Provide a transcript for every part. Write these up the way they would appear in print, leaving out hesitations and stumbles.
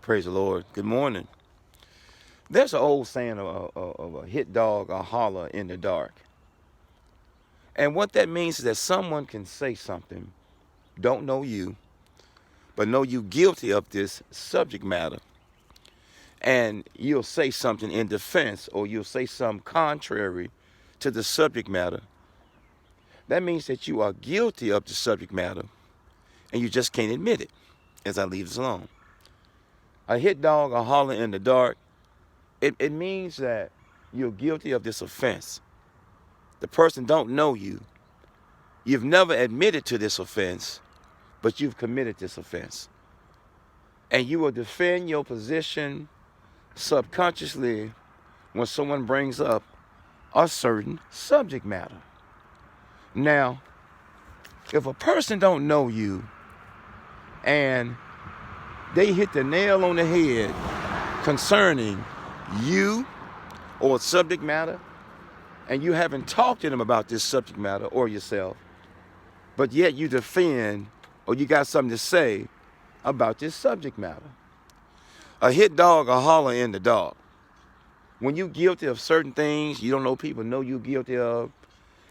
Praise the Lord. Good morning. There's an old saying of a hit dog or holler in the dark. And what that means is that someone can say something, don't know you, but know you guilty of this subject matter. And you'll say something in defense or you'll say something contrary to the subject matter. That means that you are guilty of the subject matter and you just can't admit it as I leave this alone. A hit dog or holler in the dark, it means that you're guilty of this offense. The person don't know you. You've never admitted to this offense, but you've committed this offense. And you will defend your position subconsciously when someone brings up a certain subject matter. Now, if a person don't know you and they hit the nail on the head concerning you or subject matter, and you haven't talked to them about this subject matter or yourself, but yet you defend or you got something to say about this subject matter. A hit dog or holler in the dark. When you're guilty of certain things you don't know people know you're guilty of,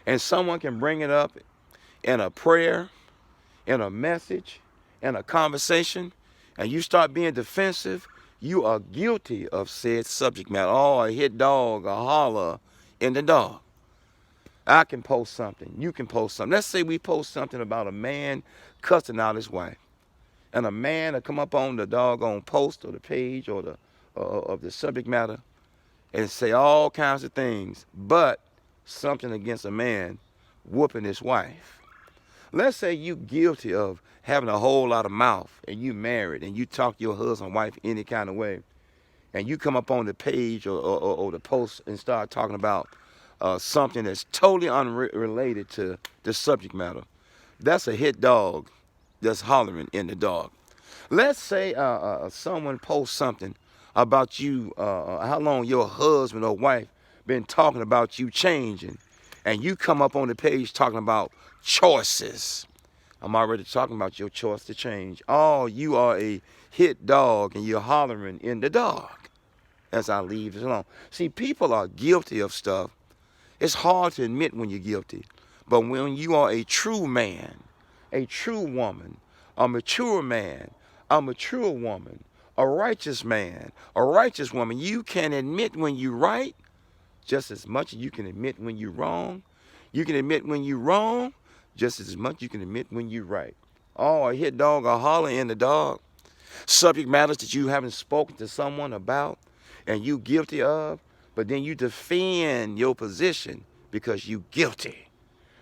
and someone can bring it up in a prayer, in a message, in a conversation, and you start being defensive, you are guilty of said subject matter. Oh, a hit dog or holler in the dark. I can post something. You can post something. Let's say we post something about a man cussing out his wife. And a man will come up on the doggone post or the page or the of the subject matter and say all kinds of things, but something against a man whooping his wife. Let's say you guilty of having a whole lot of mouth and you married and you talk to your husband or wife any kind of way, and you come up on the page or the post and start talking about something that's totally unrelated to the subject matter. That's a hit dog that's hollering in the dark. Let's say someone posts something about you, how long your husband or wife been talking about you changing, and you come up on the page talking about choices. I'm already talking about your choice to change. Oh, you are a hit dog and you're hollering in the dark as I leave this alone. See, people are guilty of stuff. It's hard to admit when you're guilty, but when you are a true man, a true woman, a mature man, a mature woman, a righteous man, a righteous woman, you can admit when you're right just as much as you can admit when you're wrong. You can admit when you're wrong just as much you can admit when you're right. Oh, a hit dog or holler in the dark. Subject matters that you haven't spoken to someone about and you guilty of, but then you defend your position because you guilty.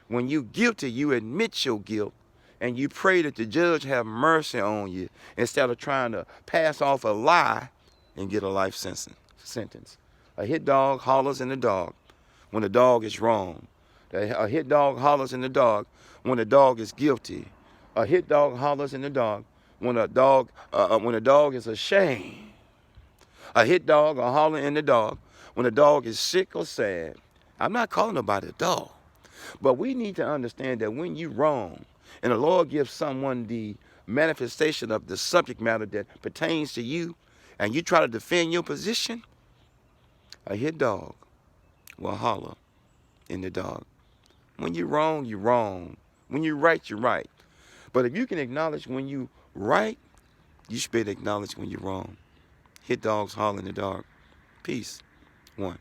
When you guilty, you admit your guilt and you pray that the judge have mercy on you instead of trying to pass off a lie and get a life sentence. A hit dog hollers in the dark when the dog is wrong. A hit dog hollers in the dark when the dog is guilty. A hit dog hollers in the dark when a dog is ashamed. A hit dog or holler in the dark when a dog is sick or sad. I'm not calling nobody a dog, but we need to understand that when you're wrong and the Lord gives someone the manifestation of the subject matter that pertains to you, and you try to defend your position, a hit dog will holler in the dark. When you're wrong, you're wrong. When you're right, you're right. But if you can acknowledge when you're right, you should be able to acknowledge when you're wrong. Hit dogs holler in the dark. Peace. One.